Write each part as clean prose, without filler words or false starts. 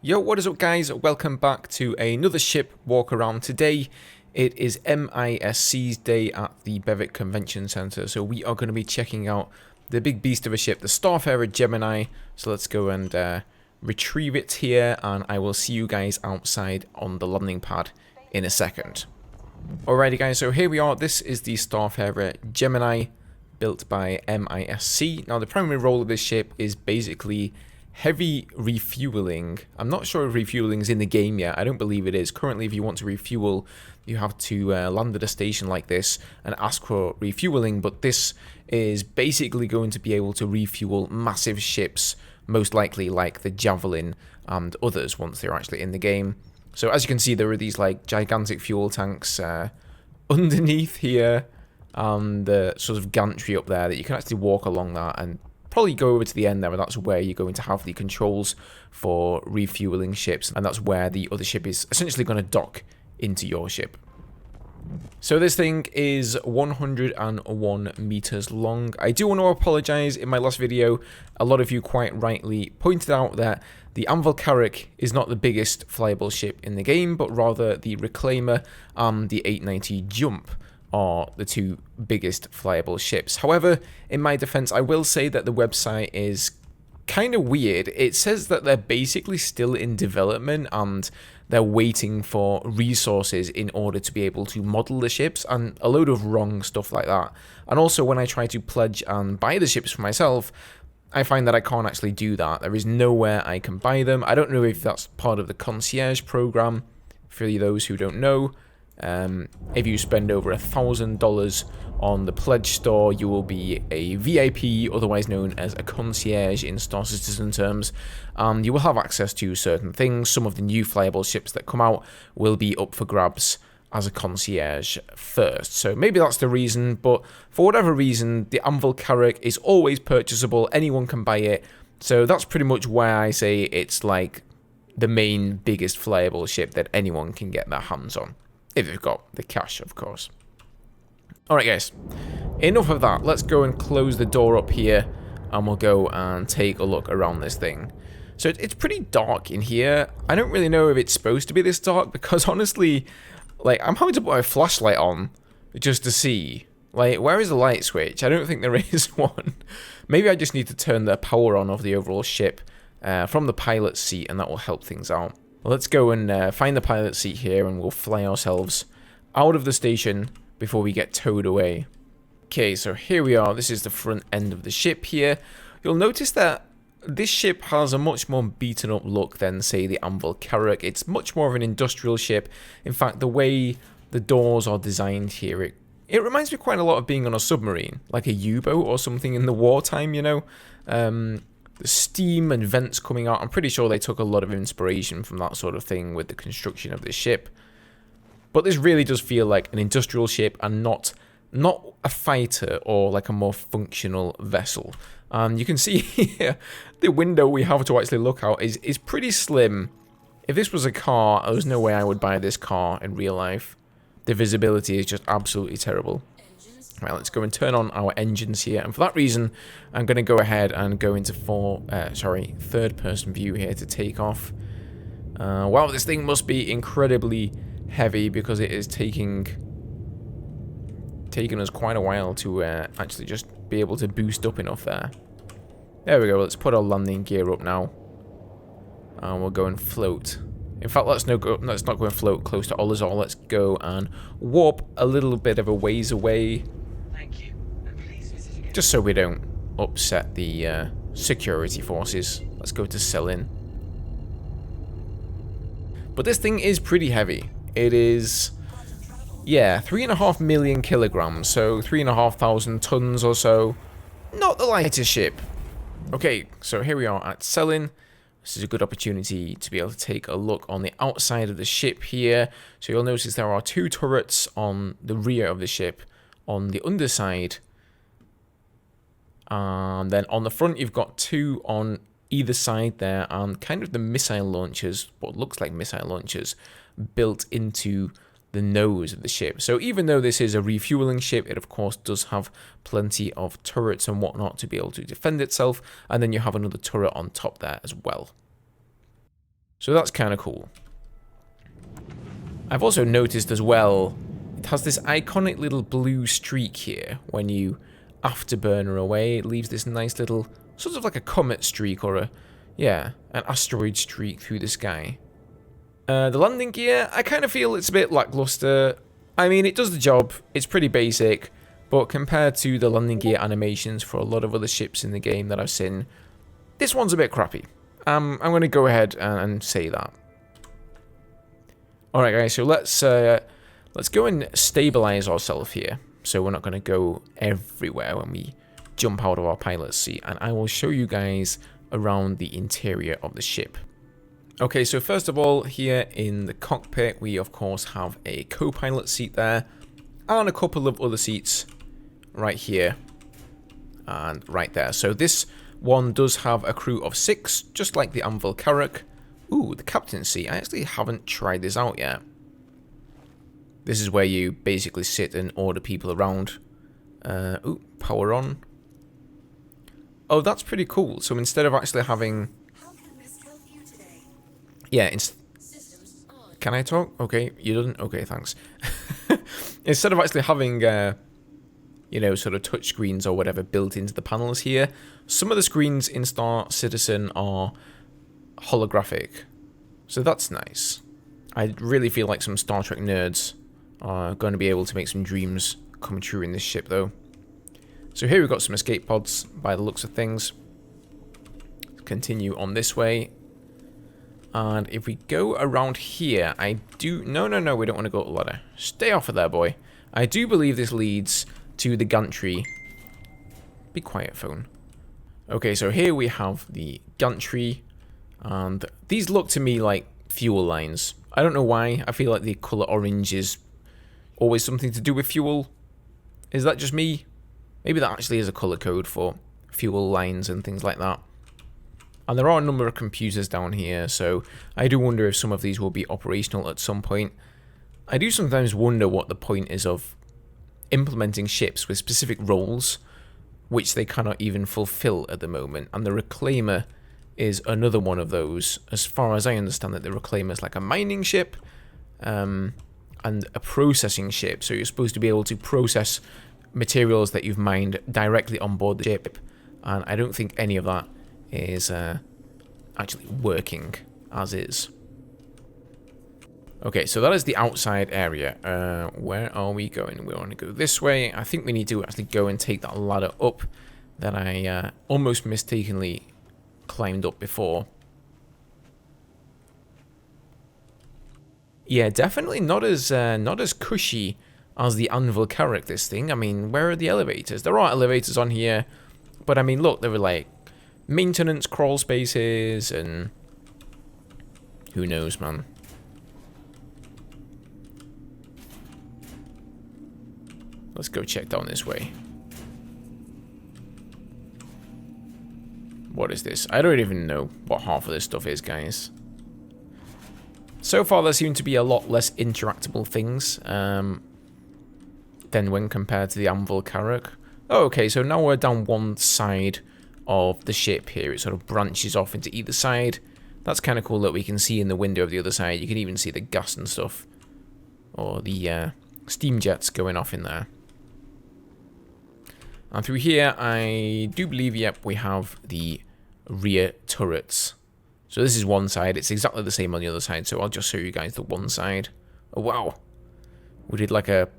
Yo, what is up guys? Welcome back to another ship walk around. Today it is MISC's day at the Bevic Convention Center, so we are going to be checking out the big beast of a ship, the Starfarer Gemini. So let's go and retrieve it here, and I will see you guys outside on the landing pad in a second. Alrighty guys, so here we are. This is the Starfarer Gemini, built by MISC. Now the primary role of this ship is basically heavy refueling. I'm not sure if refueling is in the game yet. I don't believe it is. Currently, if you want to refuel, you have to land at a station like this and ask for refueling. But this is basically going to be able to refuel massive ships, most likely like the Javelin and others once they're actually in the game. So as you can see, there are these like gigantic fuel tanks underneath here, and the sort of gantry up there that you can actually walk along that and probably go over to the end there, and that's where you're going to have the controls for refueling ships, and that's where the other ship is essentially going to dock into your ship. So this thing is 101 meters long. I do want to apologize. In my last video, a lot of you quite rightly pointed out that the Anvil Carrack is not the biggest flyable ship in the game, but rather the Reclaimer and the 890 Jump are the two biggest flyable ships. However, in my defense, I will say that the website is kind of weird. It says that they're basically still in development and they're waiting for resources in order to be able to model the ships, and a load of wrong stuff like that. And also, when I try to pledge and buy the ships for myself, I find that I can't actually do that. There is nowhere I can buy them. I don't know if that's part of the concierge program. For those who don't know, if you spend over $1,000 on the pledge store, you will be a VIP, otherwise known as a concierge in Star Citizen terms. You will have access to certain things. Some of the new flyable ships that come out will be up for grabs as a concierge first. So maybe that's the reason, but for whatever reason, the Anvil Carrack is always purchasable. Anyone can buy it. So that's pretty much why I say it's like the main biggest flyable ship that anyone can get their hands on. If they've got the cash, of course. Alright guys, enough of that. Let's go and close the door up here, and we'll go and take a look around this thing. So it's pretty dark in here. I don't really know if it's supposed to be this dark, because honestly, like, I'm having to put my flashlight on just to see. Like, where is the light switch? I don't think there is one. Maybe I just need to turn the power on of the overall ship from the pilot's seat, and that will help things out. Let's go and find the pilot seat here, and we'll fly ourselves out of the station before we get towed away. Okay, so here we are. This is the front end of the ship here. You'll notice that this ship has a much more beaten up look than, say, the Anvil Carrack. It's much more of an industrial ship. In fact, the way the doors are designed here, it reminds me quite a lot of being on a submarine, like a U-boat or something in the wartime, you know? The steam and vents coming out. I'm pretty sure they took a lot of inspiration from that sort of thing with the construction of this ship. But this really does feel like an industrial ship and not a fighter or like a more functional vessel. And you can see here, the window we have to actually look out is pretty slim. If this was a car, there's no way I would buy this car in real life. The visibility is just absolutely terrible. Right, let's go and turn on our engines here, and for that reason, I'm going to go ahead and go into third-person view here to take off. Wow, this thing must be incredibly heavy because it is taking us quite a while to actually just be able to boost up enough there. There we go. Let's put our landing gear up now, and we'll go and float. In fact, let's not go and float close to Olazar. Let's go and warp a little bit of a ways away. Just so we don't upset the security forces. Let's go to Selin. But this thing is pretty heavy. It is, yeah, 3.5 million kilograms, so 3,500 tons or so. Not the lightest ship. Okay, so here we are at Selin. This is a good opportunity to be able to take a look on the outside of the ship here. So you'll notice there are 2 turrets on the rear of the ship on the underside. And then on the front, you've got 2 on either side there, and kind of the missile launchers, what looks like missile launchers, built into the nose of the ship. So even though this is a refueling ship, it of course does have plenty of turrets and whatnot to be able to defend itself, and then you have another turret on top there as well. So that's kind of cool. I've also noticed as well, it has this iconic little blue streak here. When you afterburner away, it leaves this nice little, sort of like a comet streak or an asteroid streak through the sky. The landing gear, I kind of feel it's a bit lackluster. I mean, it does the job, it's pretty basic, but compared to the landing gear animations for a lot of other ships in the game that I've seen, this one's a bit crappy. I'm going to go ahead and say that. Alright guys, so let's go and stabilize ourselves here. So we're not going to go everywhere when we jump out of our pilot's seat. And I will show you guys around the interior of the ship. Okay, so first of all, here in the cockpit, we of course have a co-pilot seat there. And a couple of other seats right here. And right there. So this one does have a crew of 6, just like the Anvil Carrack. Ooh, the captain's seat. I actually haven't tried this out yet. This is where you basically sit and order people around. Ooh, power on. Oh, that's pretty cool. So instead of actually having... Yeah, can I talk? Okay, you didn't? Okay, thanks. Instead of actually having, you know, sort of touch screens or whatever built into the panels here, some of the screens in Star Citizen are holographic. So that's nice. I really feel like some Star Trek nerds are going to be able to make some dreams come true in this ship, though. So here we've got some escape pods by the looks of things. Continue on this way. And if we go around here, I do... No, we don't want to go up the ladder. Stay off of there, boy. I do believe this leads to the gantry. Be quiet, phone. Okay, so here we have the gantry. And these look to me like fuel lines. I don't know why. I feel like the colour orange is always something to do with fuel. Is that just me? Maybe that actually is a colour code for fuel lines and things like that. And there are a number of computers down here, so I do wonder if some of these will be operational at some point. I do sometimes wonder what the point is of implementing ships with specific roles, which they cannot even fulfill at the moment. And the Reclaimer is another one of those. As far as I understand it, the Reclaimer is like a mining ship and a processing ship. So you're supposed to be able to process materials that you've mined directly on board the ship. And I don't think any of that is actually working as is. Okay, so that is the outside area. Where are we going? We want to go this way. I think we need to actually go and take that ladder up that I almost mistakenly climbed up before. Yeah, definitely not as cushy as the Anvil Carrack, this thing. I mean, where are the elevators? There are elevators on here, but I mean, look, there were like maintenance crawl spaces and who knows, man. Let's go check down this way. What is this? I don't even know what half of this stuff is, guys. So far, there seem to be a lot less interactable things than when compared to the Anvil Carrack. Oh, okay, so now we're down one side of the ship here. It sort of branches off into either side. That's kind of cool that we can see in the window of the other side. You can even see the gas and stuff. Or the steam jets going off in there. And through here, I do believe, yep, we have the rear turrets. So this is one side. It's exactly the same on the other side. So I'll just show you guys the one side. Oh, wow. We did like a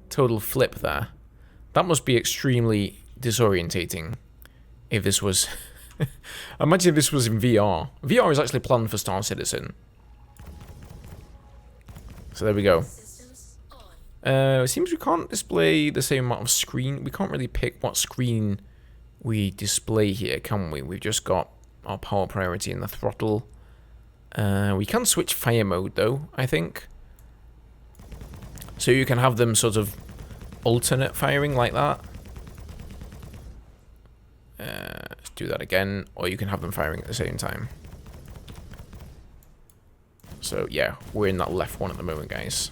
total flip there. That must be extremely disorientating if this was... Imagine if this was in VR. VR is actually planned for Star Citizen. So there we go. It seems we can't display the same amount of screen. We can't really pick what screen we display here, can we? We've just got our power priority in the throttle. We can switch fire mode, though, I think. So you can have them sort of alternate firing like that. Let's do that again. Or you can have them firing at the same time. So, yeah, we're in that left one at the moment, guys.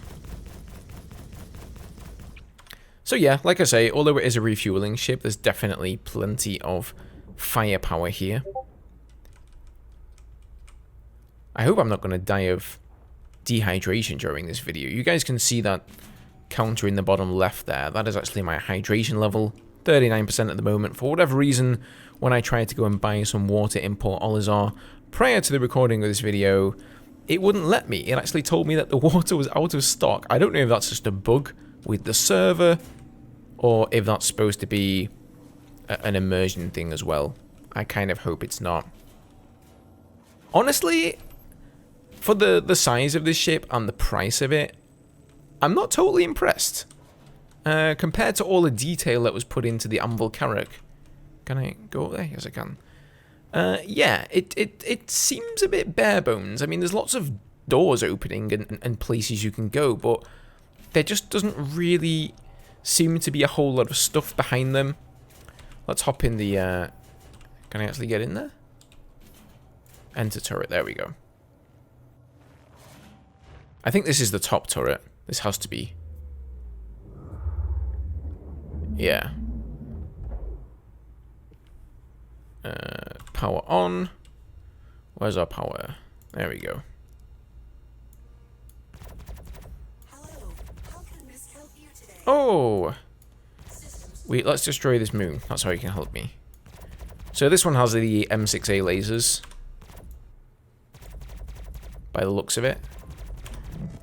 So yeah, like I say, although it is a refueling ship, there's definitely plenty of firepower here. I hope I'm not going to die of dehydration during this video. You guys can see that counter in the bottom left there. That is actually my hydration level, 39% at the moment. For whatever reason, when I tried to go and buy some water in Port Olisar prior to the recording of this video, it wouldn't let me. It actually told me that the water was out of stock. I don't know if that's just a bug with the server or if that's supposed to be an immersion thing as well. I kind of hope it's not. Honestly, for the size of this ship and the price of it, I'm not totally impressed. Compared to all the detail that was put into the Anvil Carrack. Can I go up there? Yes, I can. Yeah, it seems a bit bare bones. I mean, there's lots of doors opening and places you can go, but there just doesn't really seem to be a whole lot of stuff behind them. Let's hop in the... can I actually get in there? Enter turret, there we go. I think this is the top turret. This has to be. Yeah. Power on. Where's our power? There we go. Hello. How can Miss help you today? Oh! Wait, let's destroy this moon. That's how you can help me. So this one has the M6A lasers. By the looks of it.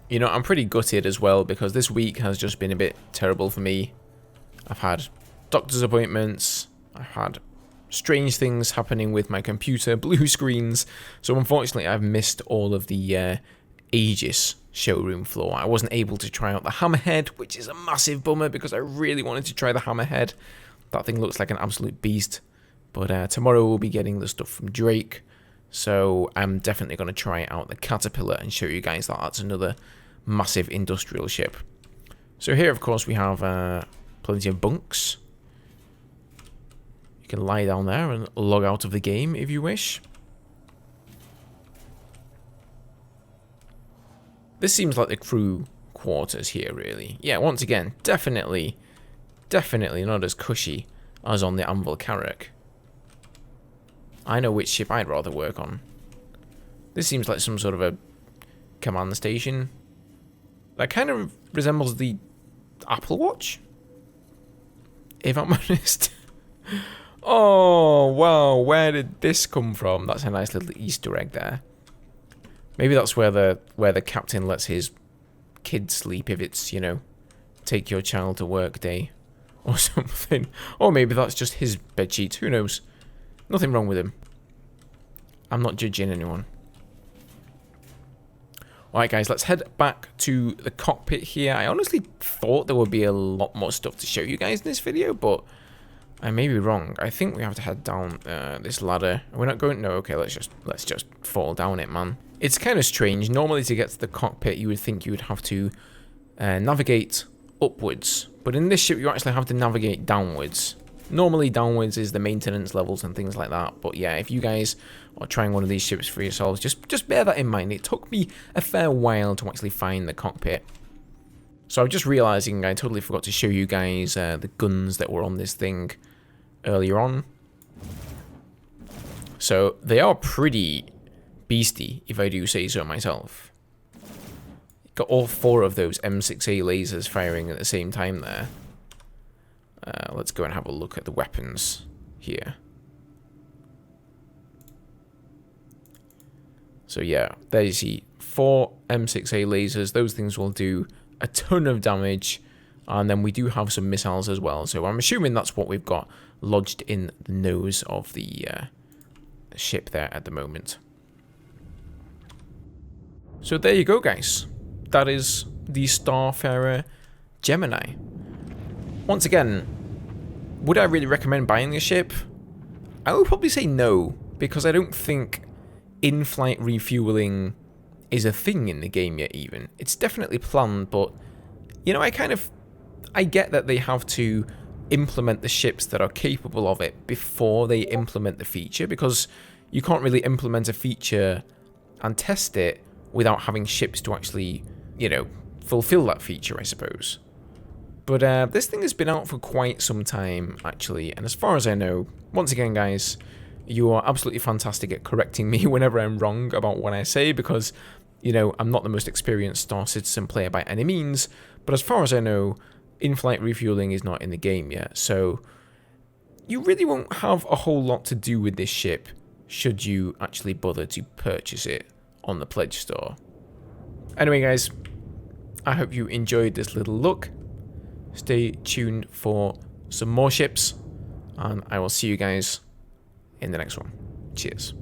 You know, I'm pretty gutted as well because this week has just been a bit terrible for me. I've had doctor's appointments. I've had strange things happening with my computer, blue screens. So unfortunately, I've missed all of the Aegis showroom floor. I wasn't able to try out the Hammerhead, which is a massive bummer because I really wanted to try the Hammerhead. That thing looks like an absolute beast. But tomorrow we'll be getting the stuff from Drake. So I'm definitely going to try out the Caterpillar and show you guys that that's another massive industrial ship. So here, of course, we have plenty of bunks. You can lie down there and log out of the game if you wish. This seems like the crew quarters here, really. Yeah, once again, definitely not as cushy as on the Anvil Carrack. I know which ship I'd rather work on. This seems like some sort of a command station. That kind of resembles the Apple Watch, if I'm honest. Oh, wow, where did this come from? That's a nice little Easter egg there. Maybe that's where the captain lets his kid sleep if it's, you know, take your child to work day or something. Or maybe that's just his bedsheet, who knows? Nothing wrong with him. I'm not judging anyone. Alright guys, let's head back to the cockpit here. I honestly thought there would be a lot more stuff to show you guys in this video, but I may be wrong. I think we have to head down this ladder. We're not going... No, okay, let's just fall down it, man. It's kind of strange. Normally to get to the cockpit, you would think you would have to navigate upwards. But in this ship, you actually have to navigate downwards. Normally downwards is the maintenance levels and things like that, but yeah, if you guys are trying one of these ships for yourselves, just bear that in mind. It took me a fair while to actually find the cockpit. So I'm just realizing I totally forgot to show you guys the guns that were on this thing earlier on. So they are pretty beastie, if I do say so myself. Got all 4 of those M6A lasers firing at the same time there. Let's go and have a look at the weapons here. So yeah, there you see 4 M6A lasers. Those things will do a ton of damage. And then we do have some missiles as well. So I'm assuming that's what we've got lodged in the nose of the ship there at the moment. So there you go, guys. That is the Starfarer Gemini. Once again, would I really recommend buying this ship? I would probably say no, because I don't think in-flight refueling is a thing in the game yet even. It's definitely planned, but, you know, I get that they have to implement the ships that are capable of it before they implement the feature, because you can't really implement a feature and test it without having ships to actually, you know, fulfill that feature, I suppose. But this thing has been out for quite some time, actually, and as far as I know, once again, guys, You are absolutely fantastic at correcting me whenever I'm wrong about what I say, because, you know, I'm not the most experienced Star Citizen player by any means, but as far as I know, in-flight refueling is not in the game yet, so you really won't have a whole lot to do with this ship should you actually bother to purchase it on the Pledge Store. Anyway, guys, I hope you enjoyed this little look. Stay tuned for some more ships, and I will see you guys in the next one. Cheers.